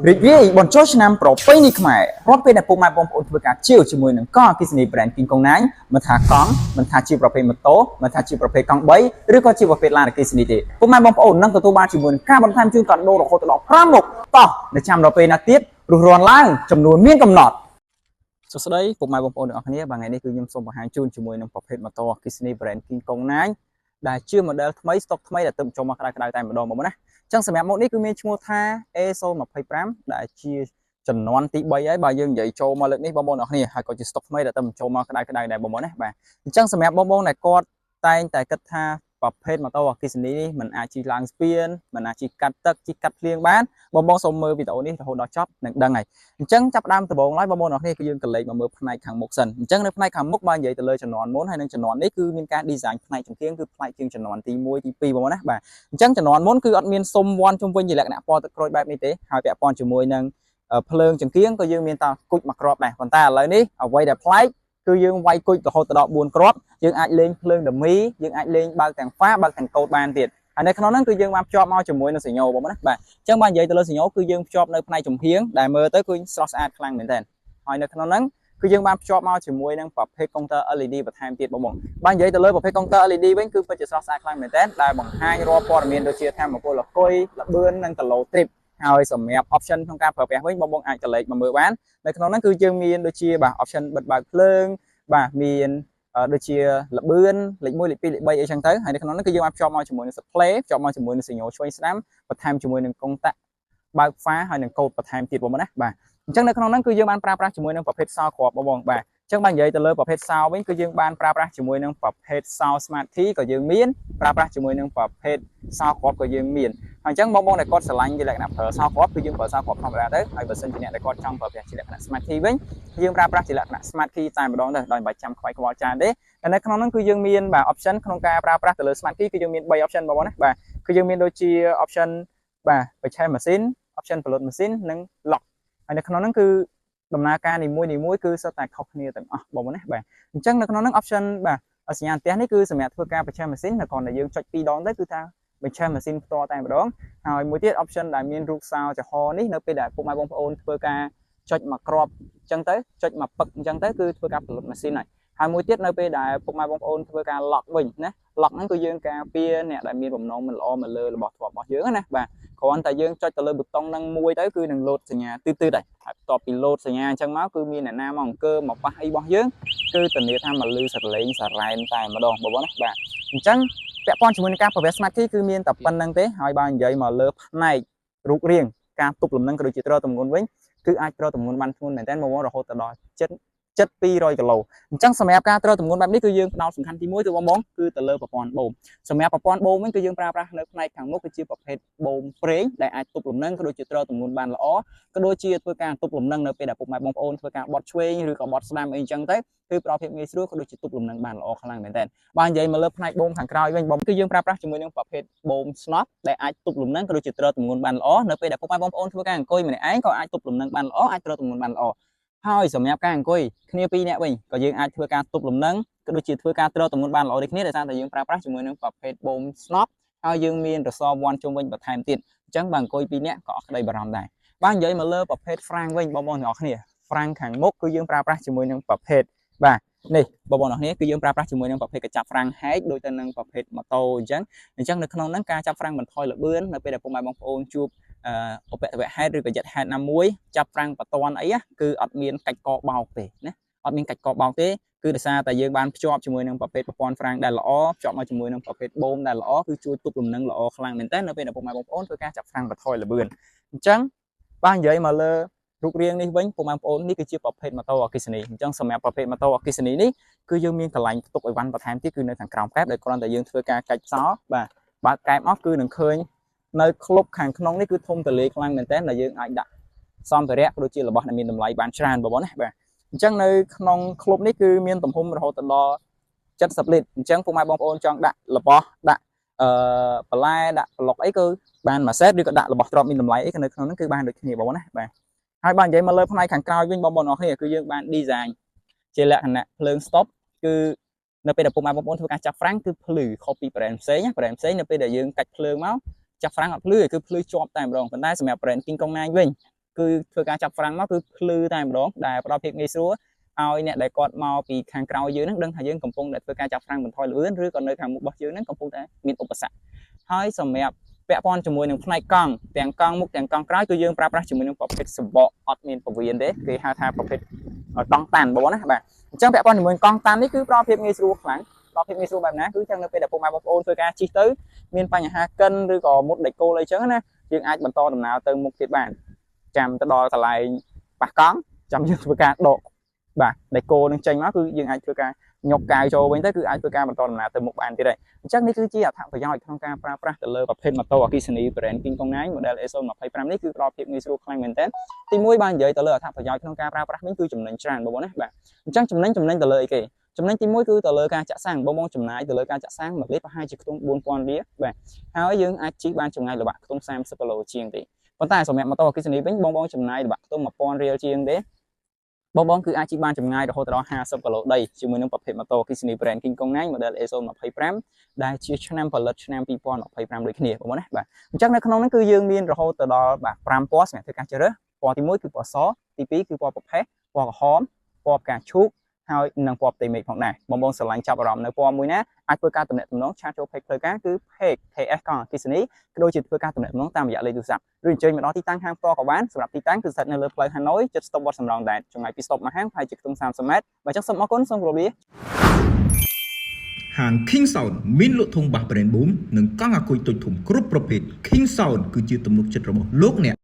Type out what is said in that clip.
រីករាយបញ្ចុះឆ្នាំប្រពៃណីខ្មែររាប់ពេលដែលពុកម៉ែបងប្អូនធ្វើការជាវជាមួយនឹងកង់អគ្គិសនី brand គីងកុងណាញមិនថាកង់មិនថាជាប្រភេទម៉ូតូមិនថាជាប្រភេទកង់3ឬក៏ជាប្រភេទឡានអគ្គិសនីទេពុកម៉ែបងប្អូននឹងទទួលបានជាមួយនឹងការបន្ថែមជូនកាដូរហូតដល់5មុខតោះនៅចាំដល់ពេលណាទៀតរស់រានឡើងចំនួនមានកំណត់សួស្តីពុកម៉ែបងប្អូនទាំងអស់គ្នាបាទថ្ងៃនេះគឺខ្ញុំសូមបង្ហាញជូនជាមួយនឹងប្រភេទម៉ូតូអគ្គិសនី brand គីងកុងណាញដែលជា model ថ្មី stock ថ្មីដែលទើបចូលមកក្តៅតែម្ដងមកណាចឹងសម្រាប់ម៉ូតនេះគឺមានឈ្មោះថា A025 ដែលជាចំនួនទី3ហើយបើយើងនិយាយចូលមកលើកនេះបងប្អូនអរគ្នាហើយក៏ជា stock ថ្មីដែលទៅចូលមកក្តៅដែរបងប្អូនណាបាទអញ្ចឹងសម្រាប់បងប្អូនដែលគាត់តែងតែគិតថាប្រភេទម៉ូតូអគ្គិសនីនេះมันអាចជិះឡើងស្ពានมันអាចជិះកាត់ទឹកជិះកាត់ភ្លៀងបានបងសូមមើលវីដេអូនេះរហូតដល់ចប់នឹងដឹងហើយអញ្ចឹងចាប់ដើមដំបូងឡើយបងប្អូនអរគ្នាគឺយើងកលេចមកមើលផ្នែកខាងមុខសិនអញ្ចឹងនៅផ្នែកខាងមុខបើនិយាយទៅលើចំនួនមុនហើយនឹងចំនួននេះគឺមានការ design ផ្នែកជំទាវគឺផ្នែកជាងចំនួនទី1ទី2បងប្អូនណាបាទអញ្ចឹងចំនួនមុនគឺអត់មានសុំវ៉ាន់ជុំវិញជាលក្ខណៈពណ៌ទឹកក្រូចបែបនេះទេហើយពាក់ព័ន្ធជាមួយនឹងភ្លើងចង្គៀងក៏យើងមានតគុជមួយគ្រាប់ដែរប៉ុន្តែឥឡូវនេះអ្វីដែលប្លែកគឺយើងវាយគុជរហូតដល់4គ្រាប់យើងអាចលេងភ្លើងដមីយើងអាចលេងបើកទាំងហ្វាបើកទាំងកោតបានទៀតហើយនៅក្នុងហ្នឹងគឺយើងបានភ្ជាប់មកជាមួយនឹងសញ្ញោបងប្អូនណាបាទអញ្ចឹងបើនិយាយទៅលើសញ្ញោគឺយើងភ្ជាប់នៅផ្នែកចំហៀងដែលមើលទៅគឺស្រស់ស្អាតខ្លាំងមែនទែនហើយនៅក្នុងហ្នឹងគឺយើងបានភ្ជាប់មកជាមួយនឹងប្រភេទកុងទ័រ LED បន្ថែមទៀតបងប្អូនបើនិយាយទៅលើប្រភេទកុងទ័រ LED វិញគឺពិតជាស្រស់ស្អាតខ្លាំងមែនទែនដែលបង្ហាញរាល់ព័ត៌មានដូចជាថាមពលអគុយល្បឿននិងគីឡូទ្រីបហើយសម្រាប់ option ក្នុងការប្រើប្រាស់វិញបងអាចកលេចមកមើលបាននៅក្នុងហ្នឹងគឺយើងមានដូចជាបាទ option បិទបើកភ្លើងបាទមានដូចជាល្បឿនលេខ1លេខ2លេខ3អីចឹងទៅហើយនៅក្នុងហ្នឹងគឺយើងបានភ្ជាប់មកជាមួយនឹង display ភ្ជាប់មកជាមួយនឹងសញ្ញោឆ្វេងស្ដាំបន្ថែមជាមួយនឹងកុងតាក់បើកហ្វាហើយនឹងកូដបន្ថែមទៀតបងប្អូនណាបាទអញ្ចឹងនៅក្នុងហ្នឹងគឺយើងបានប្រើប្រាស់ជាមួយនឹងប្រភេទសោគ្រាប់បងបាទអញ្ចឹងបើនិយាយទៅលើប្រភេទសោវិញគឺយើងបានប្រើប្រាស់ជាមួយនឹងប្រភេទសោ Smart Key ក៏យើងមានប្រើប្រាស់ជាមួយនឹងប្រភេទសោគ្រាប់ក៏យើងមានហើយអញ្ចឹងបងដែលគាត់ស្រឡាញ់ជាលក្ខណៈប្រើសោគ្រាប់គឺយើងប្រើសោគ្រាប់ធម្មតាទៅហើយបើសិនជាអ្នកដែលគាត់ចង់ប្រើប្រាស់ជាលក្ខណៈ Smart Key វិញយើងប្រើប្រាស់ជាលក្ខណៈ Smart Key តែម្ដងទៅដោយមិនបាច់ចាំខ្វាយខ្វល់ច្រើនទេហើយនៅក្នុងហ្នឹងគឺយើងមានបាទ option ក្នុងការប្រើប្រាស់ទៅលើ Smart Key គឺយើងមាន3 option បងប្អូនណាបាទគឺយើងមានដូចជា option បាទបញ្ឆេះម៉ាស៊ីន option ផលិតម៉ាស៊ីននិង lock ហើយនៅក្នុងហ្នឹងគឺដំណើរការនីមួយគឺសុទ្ធតែខុសគ្នាទាំងអស់បងប្អូនណាបាទអញ្ចឹងនៅក្នុងហ្នឹង option បាទសញ្ញាផ្ទះនេះគឺសម្រាប់ធ្វើការបញ្ឆេះម៉ាស៊ីនតែគ្រាន់តែយើងចុច2ដងទៅគឺថាបញ្ឆេះម៉ាស៊ីនផ្ទាល់តែម្ដងហើយមួយទៀត option ដែលមានរូបសោចំហនេះនៅពេលដែលពុកម៉ែបងប្អូនធ្វើការចុចមួយគ្រាប់អញ្ចឹងទៅចុចមួយពឹកអញ្ចឹងទៅគឺធ្វើការផលិតម៉ាស៊ីនហើយមួយទៀតនៅពេលដែលពុកម៉ែបងប្អូនធ្វើការ lock វិញណា lock ហ្នឹងគឺយើងការពារអ្នកដែលមានបំណងមិនល្អមកលើរបស់ធ្នាប់របស់យើងណាបាទគ្រាន់តែយើងចុចទៅលើប៊ូតុងហ្នឹងមួយទៅគឺនឹងលោតសញ្ញាទឺតហើយបន្ទាប់ពីលោតសញ្ញាអញ្ចឹងមកគឺមានអ្នកណាមកអង្គើមកប៉ះអីរបស់យើងគឺធានាថាមកលឺសលេងសារ៉ែនតែម្ដងបងប្អូនណាបាទអញ្ចឹងពាក់ព័ន្ធជាមួយនឹងការប្រើប្រាស់ Smart Key គឺមានតែប៉ុណ្្នឹងទេហើយបើនិយាយមកលើផ្នែករូបរាងការទប់លំនឹងក៏ដូចជាត្រទម្ងន់វិញគឺអាចត្រទម្ងន់បានធ្ងន់មែនតើបងប្អូនរហូតដល់ចិត្ត200គីឡូអញ្ចឹងសម្រាប់ការត្រទម្ងន់បែបនេះគឺយើងផ្ដោតសំខាន់ទី1ទៅបងគឺទៅលើប្រព័ន្ធបូមសម្រាប់ប្រព័ន្ធបូមវិញគឺយើងប្រើប្រាស់នៅផ្នែកខាងមុខគឺជាប្រភេទបូមប្រេងដែលអាចទប់លំនឹងក៏ដូចជាត្រទម្ងន់បានល្អក៏ដូចជាធ្វើការទប់លំនឹងនៅពេលដែលពុកម៉ែបងប្អូនធ្វើការបត់ឆ្វេងឬក៏បត់ស្ដាំអីអញ្ចឹងទៅគឺប្រភេទងាយស្រួលក៏ដូចជាទប់លំនឹងបានល្អខ្លាំងមែនតើបើនិយាយមកលើផ្នែកបូមខាងក្រោយវិញបងគឺយើងប្រើប្រាស់ជាមួយនឹងប្រភេទបូមស្នប់ដែលអាចទប់លំនឹងក៏ដូចជាត្រទម្ងន់បានល្អនៅពេលដែលពុកម៉ែបងប្អូនធ្វើការអង្គុយម្នាក់ឯងក៏អាចទប់លំនឹងបានល្អអាចត្រទម្ងន់បានល្អហើយសម្រាប់ការអង្គុយគ្នា2នាក់វិញក៏យើងអាចធ្វើការទប់លំនឹងក៏ដូចជាធ្វើការត្រទម្ងន់បានល្អដូចគ្នាដោយសារតែយើងប្រើប្រាស់ជាមួយនឹងប្រភេទបូមស្នប់ហើយយើងមានរសរវ៉ាន់ជុំវិញបន្ថែមទៀតអញ្ចឹងបើអង្គុយ2នាក់ក៏អត់ក្តីបារម្ភដែរបើនិយាយមកលើប្រភេទហ្វ្រាំងវិញបងប្អូនទាំងអស់គ្នាហ្វ្រាំងខាងមុខគឺយើងប្រើប្រាស់ជាមួយនឹងប្រភេទបាទនេះបងប្អូនទាំងអស់គ្នាគឺយើងប្រើប្រាស់ជាមួយនឹងប្រភេទកញ្ចប់ហ្វ្រាំងហែកដូចទៅនឹងប្រភេទម៉ូតូអញ្ចឹងនៅក្នុងហ្នឹងការចាប់ហ្វ្រាំងបន្ថយល្បឿននៅពេលដែលពុកម៉ែបងប្អូនជួបឧបទ្ទវហេតុឬក៏យត្តហេតុណាមួយចាប់ហ្វ្រាំងបតនអីគឺអត់មានកាច់កបោកទេណាអត់មានកាច់កបោកទេគឺដោយសារតែយើងបានភ្ជាប់ជាមួយនឹងប្រភេទប្រព័ន្ធហ្វ្រាំងដែលល្អភ្ជាប់មកជាមួយនឹងប្រភេទបូមដែលល្អគឺជួយទប់លំនឹងល្អខ្លាំងមែនតើនៅពេលដែលពុកម៉ែបងប្អូនធ្វើការចាប់ហ្វ្រាំងបន្ថយល្បឿនអញ្ចឹងបើនិយាយមកលើរូបរាងនេះវិញពុកម៉ែបងប្អូននេះគឺជាប្រភេទម៉ូតូអគ្គិសនីអញ្ចឹងសម្រាប់ប្រភេទម៉ូតូអគ្គិសនីនេះគឺយើងមានកន្លែងផ្ទុកអីវ៉ាន់បន្ថែមទៀតគឺនៅខាងក្រោមកែបដែលគ្រាន់តែយើងធ្វើការកាច់សោបាទបើកកែបអស់គឺនឹងឃើញនៅក្លុបខាងក្នុងនេះគឺធំទលាខ្លាំងមែនតើដែលយើងអាចដាក់សម្ភារៈក៏ដូចជារបស់ដែលមានតម្លៃបានច្រើនបងប្អូនណាបាទអញ្ចឹងនៅក្នុងក្លុបនេះគឺមានទំហំរហូតដល់70លីត្រអញ្ចឹងពុកម៉ែបងប្អូនចង់ដាក់របស់ដាក់បន្លែដាក់ប្លុកអីគឺបានមួយសេតឬក៏ដាក់របស់ទ្រព្យមានតម្លៃអីក៏នៅក្នុងហ្នឹងគឺបានដូចគ្នាបងប្អូនណាបាទហើយបើនិយាយមកលើផ្នែកខាងក្រោយវិញបងប្អូនអរគ្នាគឺយើងបាន design ជាលក្ខណៈភ្លើង stop គឺនៅពេលដែលពុកម៉ែបងប្អូនធ្វើការចាប់ហ្វ្រាំងគឺភ្លឺខុសពី brand ផ្សេងនៅពេលដែលយើងកាច់ភ្លើងមកចាប់ហ្វ្រាំងអត់ភ្លឺគឺភ្លឺជាប់តែម្ដងប៉ុន្តែសម្រាប់ brand គីងកុងណាញវិញ គឺធ្វើការចាប់ហ្វ្រាំងមកគឺភ្លឺតែម្ដងដែលផ្ដល់ភាពងាយស្រួលឲ្យអ្នកដែលគាត់មកពីខាងក្រៅយើងហ្នឹងដឹងថាយើងកំពុងតែធ្វើការចាប់ហ្វ្រាំងបន្ថយលឿនឬក៏នៅខាងមុខរបស់យើងហ្នឹងកំពុងតែមានឧបសគ្គហើយសម្រាប់ពាក់ព័ន្ធជាមួយនឹងផ្នែកកង់ទាំងកង់មុខទាំងកង់ក្រោយគឺយើងប្រើប្រាស់ជាមួយនឹងប្រភេទសំបកអត់មានពវៀនទេគេហៅថាប្រភេទកង់តាន់បងណាបាទអញ្ចឹងពាក់ព័ន្ធជាមួយកង់តាន់នេះគឺផ្ដល់ភាពងាយស្រួលខ្លាំងផ្ដល់ភាពងាយស្រួលបែបណាគឺចឹងនៅពេលដែលពុកម៉ែបងប្អូនធ្វើការជិះទៅមានបញ្ហាកិនឬក៏មុតដេកគោលអីចឹងណាយើងអាចបន្តដំណើរទៅមុខទៀតបានចាំទៅដល់កន្លែងប៉ះកង់ចាំយើងធ្វើការដកបាទដេកគោនឹងចេញមកគឺយើងអាចធ្វើការញុកកាវចូលវិញទៅគឺអាចធ្វើការបន្តដំណើរទៅមុខបានទៀតហើយអញ្ចឹងនេះគឺជាអត្ថប្រយោជន៍ក្នុងការប្រើប្រាស់ទៅលើប្រភេទម៉ូតូអគ្គិសនី brand King Kong 9 model A025 នេះគឺផ្ដល់ភាពងាយស្រួលខ្លាំងមែនទែនទី1បាននិយាយទៅលើអត្ថប្រយោជន៍ក្នុងការប្រើប្រាស់វិញគឺចំណេញច្រើនបងប្អូនណាបាទអញ្ចឹងចំណេញទៅលើអីគេចំណេញទី1គឺទៅលើការចាក់សាំងបងចំណាយទៅលើការចាក់សាំង1លីត្រប្រហែលជាខ្ទង់ 4000 រៀលបាទហើយយើងអាចជិះបានចម្ងាយល្បាក់ខ្ទង់30គីឡូជាងទេប៉ុន្តែសម្រាប់ម៉ូតូអគ្គិសនីវិញបងចំណាយល្បាក់ខ្ទង់ 1000 រៀលជាងទេបងគឺអាចជិះបានចម្ងាយរហូតដល់50គីឡូដីជាមួយនឹងប្រភេទម៉ូតូអគ្គិសនី brand King Kong 9 model A025 ដែលជាឆ្នាំផលិតឆ្នាំ2025ដូចគ្នាបងប្អូនណាបាទអញ្ចឹងនៅក្នុងហ្នឹងគឺយើងមានរហូតទៅដល់បាទ5ពណ៌សម្រាប់ធ្វើការជ្រើសរើសពណ៌ទី1គឺពណ៌សទី2គឺពណ៌ប្រផេះពណ៌ក្រហមពណ៌ផ្កាឈូកហើយនឹងពណ៌ផ្ទៃមេឃផងដែរបងស្រឡាញ់ចាប់អារម្មណ៍នៅពណ៌មួយណាអាចធ្វើការទំនាក់ទំនងឆាតចូល page ផ្លូវការគឺ page KS កង់អគ្គិសនីក៏ដូចជាធ្វើការទំនាក់ទំនងតាមរយៈលេខទូរស័ព្ទឬអញ្ជើញមកដល់ទីតាំងហាងផ្ទាល់ក៏បានសម្រាប់ទីតាំងគឺស្ថិតនៅលើផ្លូវហាណូយជិតស្តុបវត្តសំរោងដែនចម្ងាយពីស្តុបមកហាងប្រហែលជាខ្ទង់30ម៉ែត្របាទអញ្ចឹងសូមអរគុណសូមគោរពលាហាង King Sound មានលក់ធុងបាស brand Boom និងកង់អាគុយតូចធំគ្រប់ប្រភេទ King Sound គឺជាទំនុកចិត្តរបស់លោកអ្នក